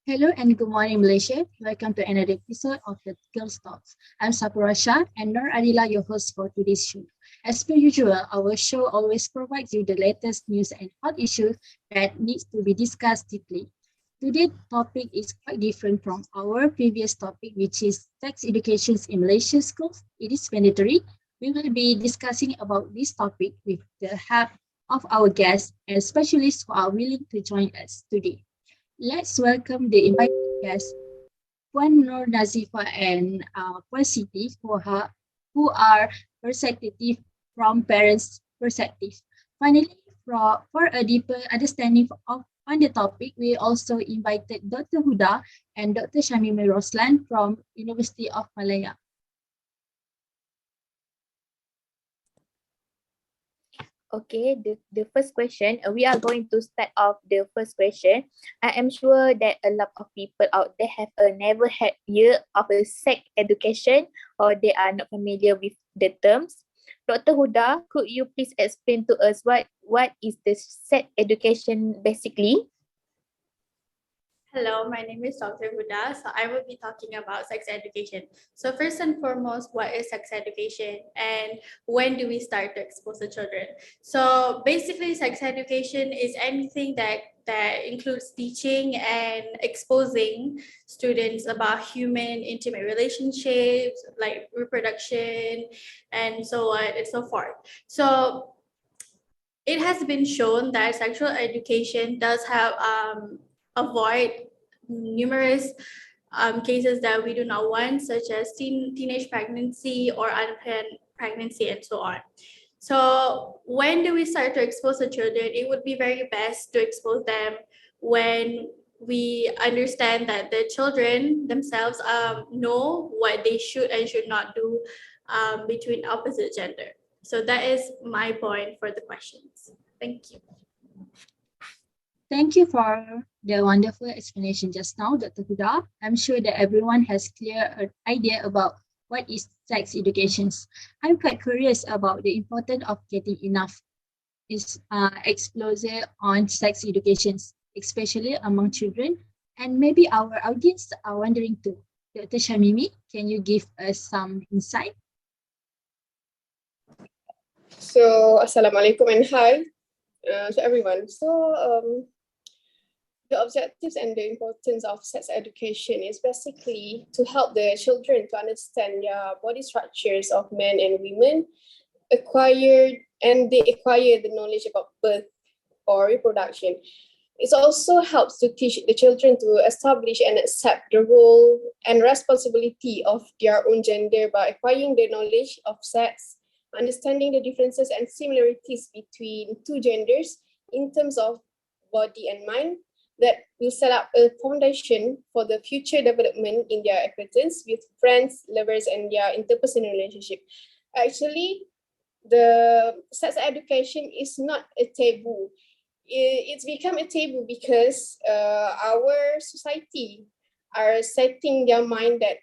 Hello and good morning, Malaysia. Welcome to another episode of the Girls Talks. I'm Saparasha and Nur Adila, your host for today's show. As per usual, our show always provides you the latest news and hot issues that needs to be discussed deeply. Today's topic is quite different from our previous topic, which is sex education in Malaysia schools. It is mandatory. We will be discussing about this topic with the help of our guests and specialists who are willing to join us today. Let's welcome the invited guests, Puan Nur Nazifa and Puan Siti, who are perspective from parents' perspective. Finally, for a deeper understanding on the topic, we also invited Dr. Huda and Dr. Shamimi Roslan from University of Malaya. Okay, the first question, we are going to start off the first question. I am sure that a lot of people out there have never had year of a sex education or they are not familiar with the terms. Dr. Huda, could you please explain to us what is the sex education basically? Hello, my name is Dr. Huda. So I will be talking about sex education. So first and foremost, what is sex education and when do we start to expose the children? So basically, sex education is anything that includes teaching and exposing students about human intimate relationships, like reproduction, and so on and so forth. So it has been shown that sexual education does have avoid numerous cases that we do not want, such as teenage pregnancy or unplanned pregnancy and so on. So when do we start to expose the children? It would be very best to expose them when we understand that the children themselves know what they should and should not do between opposite gender. So that is my point for the questions. Thank you. Thank you for the wonderful explanation just now, Dr. Huda. I'm sure that everyone has clear idea about what is sex education. I'm quite curious about the importance of getting enough exposure on sex education, especially among children. And maybe our audience are wondering too. Dr. Shamimi, can you give us some insight? So, Assalamualaikum and hi to everyone. So, the objectives and the importance of sex education is basically to help the children to understand their body structures of men and women, acquire the knowledge about birth or reproduction. It also helps to teach the children to establish and accept the role and responsibility of their own gender by acquiring the knowledge of sex, understanding the differences and similarities between two genders in terms of body and mind, that will set up a foundation for the future development in their acquaintance with friends, lovers, and their interpersonal relationship. Actually, the sex education is not a taboo. It's become a taboo because our society are setting their mind that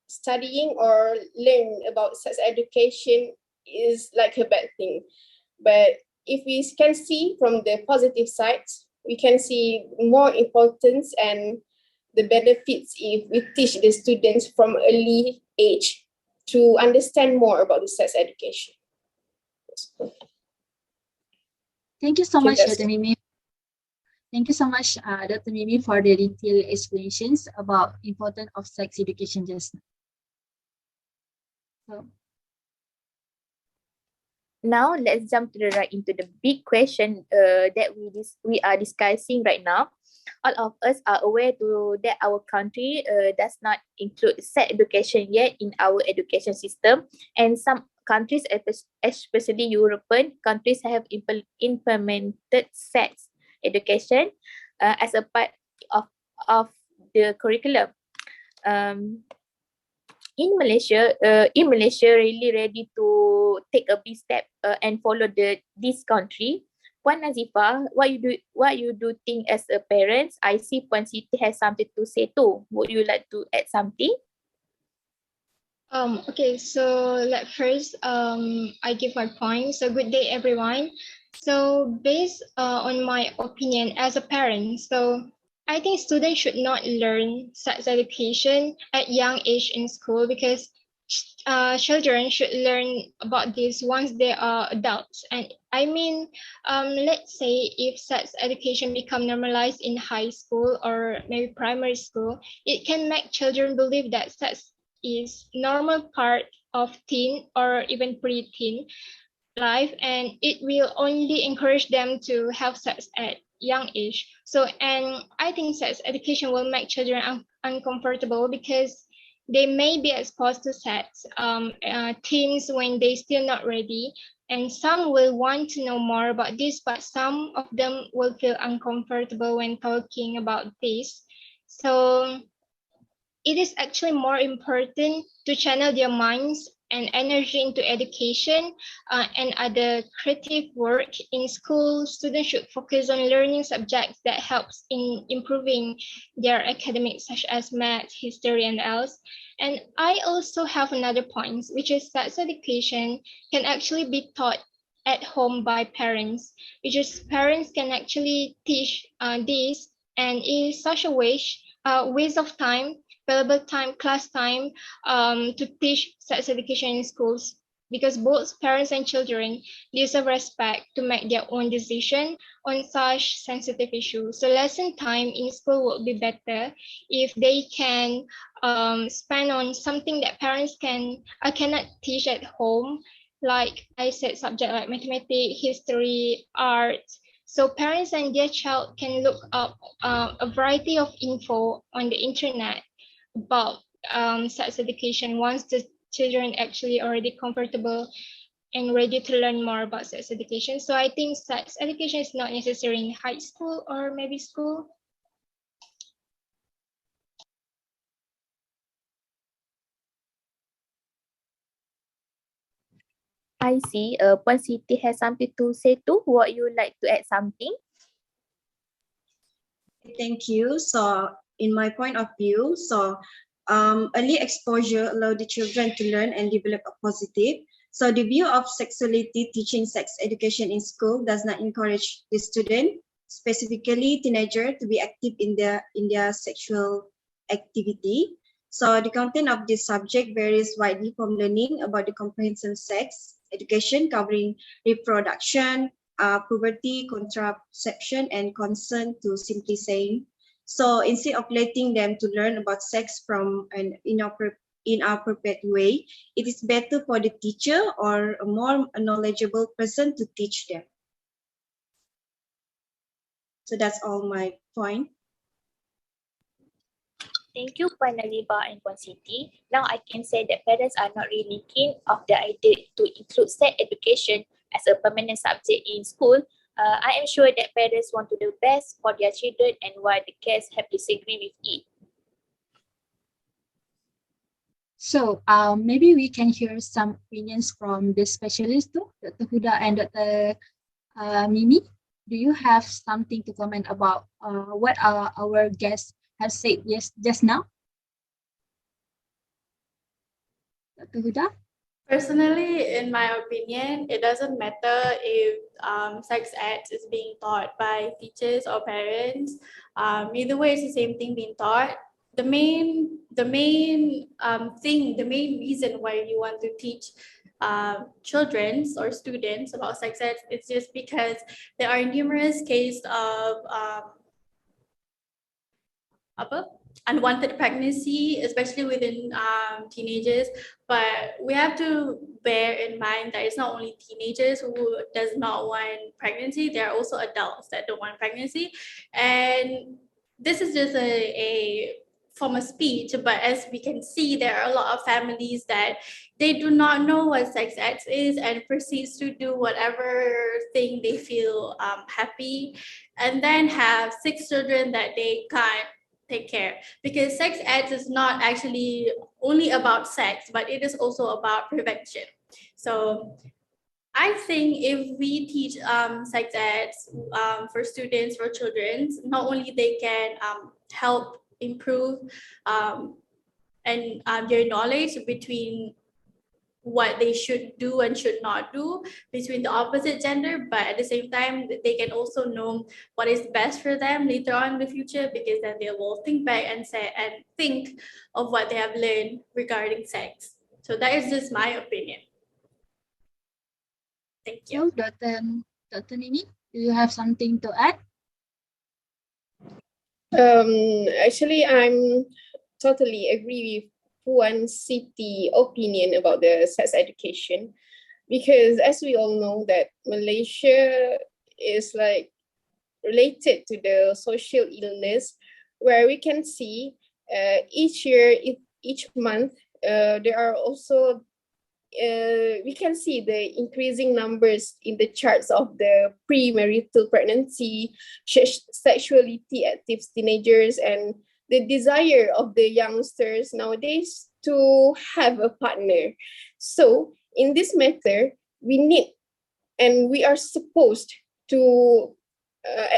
studying or learn about sex education is like a bad thing. But if we can see from the positive side, we can see more importance and the benefits if we teach the students from early age to understand more about the sex education. Thank you so much, Dr. Mimi. Thank you so much, Dr. Mimi, for the detailed explanations about importance of sex education just now. So, now let's jump to the right into the big question that we are discussing right now. All of us are aware that our country does not include sex education yet in our education system, and some countries, especially European countries, have implemented sex education as a part of the curriculum. In Malaysia, really ready to take a big step and follow this country. Puan Nazifa, what you do think as a parent? I see Puan Siti has something to say too. Would you like to add something? Okay, so first, I give my point. So good day, everyone. So based on my opinion as a parent, so I think students should not learn sex education at young age in school because children should learn about this once they are adults. And I mean, let's say if sex education become normalized in high school or maybe primary school, it can make children believe that sex is normal part of teen or even pre-teen life, and it will only encourage them to have sex at young age. So, and I think sex education will make children uncomfortable because they may be exposed to sex teens when they still not ready, and some will want to know more about this, but some of them will feel uncomfortable when talking about this. So it is actually more important to channel their minds and energy into education and other creative work. In school, students should focus on learning subjects that helps in improving their academics, such as math, history, and else. And I also have another point, which is that sex education can actually be taught at home by parents, which is parents can actually teach this, and it is such a waste of time, valuable time, class time, to teach sex education in schools, because both parents and children deserve respect to make their own decision on such sensitive issues. So lesson time in school would be better if they can spend on something that parents cannot teach at home, like I said, subject like mathematics, history, art. So parents and their child can look up a variety of info on the internet about sex education once the children actually already comfortable and ready to learn more about sex education. So I think sex education is not necessary in high school or maybe school. I see. Puan Siti has something to say too. Would you like to add something? Thank you. So in my point of view, early exposure allow the children to learn and develop a positive. So the view of sexuality teaching sex education in school does not encourage the student, specifically teenager, to be active in their sexual activity. So the content of this subject varies widely from learning about the comprehensive sex education covering reproduction, puberty, contraception, and consent, to simply saying. So instead of letting them to learn about sex from an inappropriate way, it is better for the teacher or a more knowledgeable person to teach them. So that's all my point. Thank you, Puan Naliba and Puan Siti. Now I can say that parents are not really keen of the idea to include sex education as a permanent subject in school. I am sure that parents want to do the best for their children, and why the guests have disagreed with it. So maybe we can hear some opinions from the specialists too, Dr. Huda and Dr. Mimi. Do you have something to comment about what our guests have said just now? Dr. Huda? Personally, in my opinion, it doesn't matter if sex ed is being taught by teachers or parents. Either way, it's the same thing being taught. The main reason why you want to teach children or students about sex ed is just because there are numerous cases of unwanted pregnancy, especially within teenagers. But we have to bear in mind that it's not only teenagers who does not want pregnancy, there are also adults that don't want pregnancy. And this is just a form of speech, but as we can see, there are a lot of families that they do not know what sex ed is and proceeds to do whatever thing they feel happy, and then have 6 children that they can't take care, because sex ed is not actually only about sex, but it is also about prevention. So I think if we teach sex ed for students, for children, not only they can help improve and their knowledge between what they should do and should not do between the opposite gender, but at the same time they can also know what is best for them later on in the future, because then they will think back and say and think of what they have learned regarding sex. So that is just my opinion. Thank you. So, Dr. Mimi, do you have something to add? Actually, I'm totally agree with Puan Siti opinion about the sex education, because as we all know that Malaysia is like related to the social illness, where we can see each year, each month, there are also we can see the increasing numbers in the charts of the premarital pregnancy, sexuality active teenagers, and the desire of the youngsters nowadays to have a partner. So in this matter, we need and we are supposed to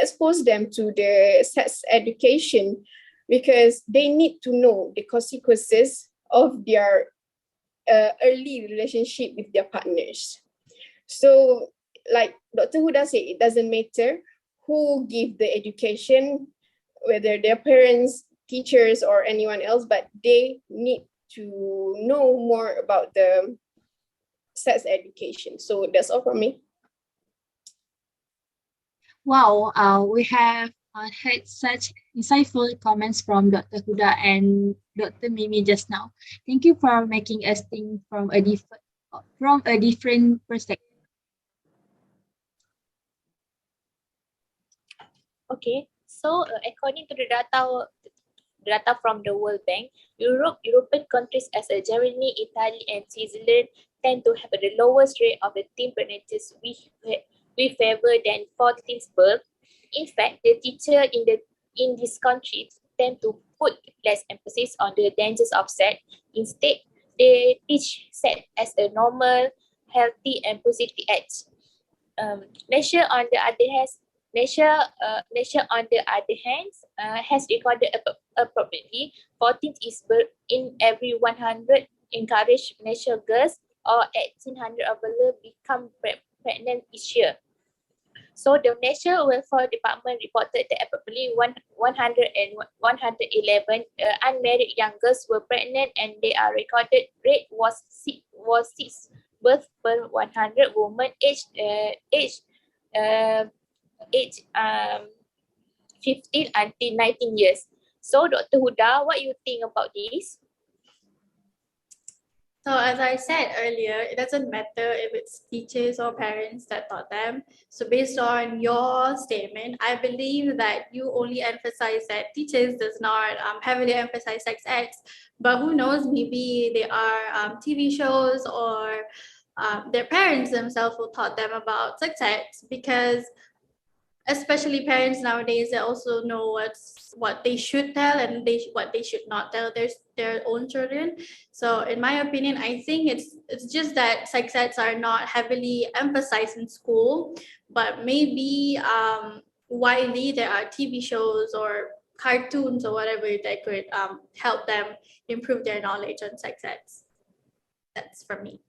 expose them to the sex education, because they need to know the consequences of their early relationship with their partners. So, like Dr. Huda said, it doesn't matter who give the education, whether their parents, teachers, or anyone else, but they need to know more about the sex education. So that's all from me. Wow, we have had such insightful comments from Dr. Huda and Dr. Mimi just now. Thank you for making us think from a different perspective. Okay, so according to the data from the World Bank, European countries as Germany, Italy, and Switzerland tend to have the lowest rate of the teen pregnancies we favor than 14th birth. In fact, the teacher in these countries tend to put less emphasis on the dangers of sex. Instead, they teach sex as a normal, healthy, and positive act. Malaysia, on the other hand, has recorded approximately 14 is birth in every 100 encouraged Malaysian girls, or 1,800 of them become pregnant each year. So the Malaysia Welfare Department reported that approximately 111 unmarried young girls were pregnant, and their recorded rate was 6 birth per 100 women aged 15 until 19 years. So Dr. Huda, what you think about this? So as I said earlier, it doesn't matter if it's teachers or parents that taught them. So based on your statement, I believe that you only emphasize that teachers does not heavily emphasize sex acts, but who knows, maybe there are TV shows or their parents themselves who taught them about sex acts, because especially parents nowadays, they also know what they should tell and what they should not tell their own children. So in my opinion, I think it's just that sex acts are not heavily emphasized in school, but maybe widely there are TV shows or cartoons or whatever that could help them improve their knowledge on sex acts. That's from me.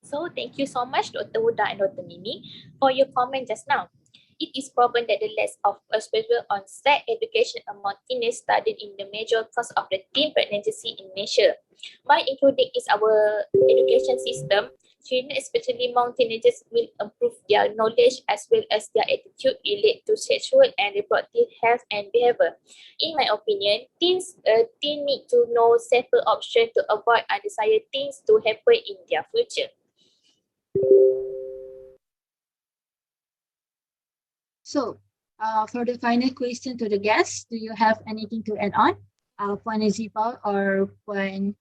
So thank you so much, Dr. Huda and Dr. Mimi, for your comment just now. It is proven that the less of exposure on sex education among teenagers studied in the major cause of the teen pregnancy in Malaysia. By including in our education system, children, especially among teenagers, will improve their knowledge as well as their attitude related to sexual and reproductive health and behavior. In my opinion, teens need to know safer options to avoid undesired things to happen in their future. So, for the final question to the guests, do you have anything to add on? Puan Azifah or Puan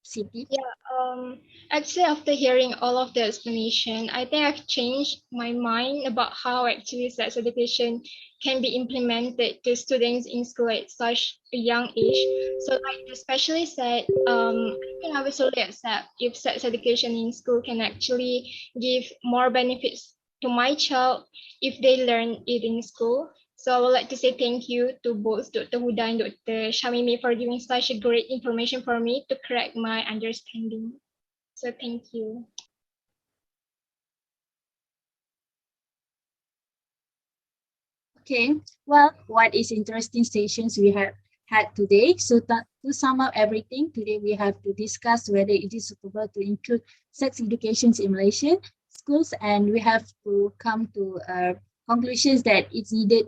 Siti? Yeah, actually, after hearing all of the explanation, I think I've changed my mind about how actually sex education can be implemented to students in school at such a young age. So, like the specialist said, I think I will totally accept if sex education in school can actually give more benefits to my child if they learn it in school. So I would like to say thank you to both Dr. Huda and Dr. Shamimi for giving such a great information for me to correct my understanding. So thank you. Okay, well, what is interesting sessions we have had today. So to sum up everything, today we have to discuss whether it is suitable to include sex educations in Malaysian schools, and we have to come to conclusions that it's needed,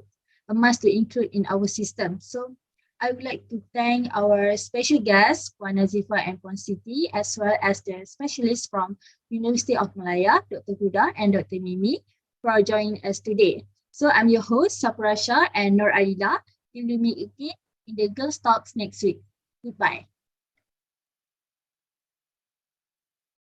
a must to include in our system. So I would like to thank our special guests, Puan Nazifa and Puan Siti, as well as the specialists from University of Malaya, Dr. Huda and Dr. Mimi, for joining us today. So I'm your host, Saprasha and Nur Adila. Till we meet again in the Girls Talks next week. Goodbye.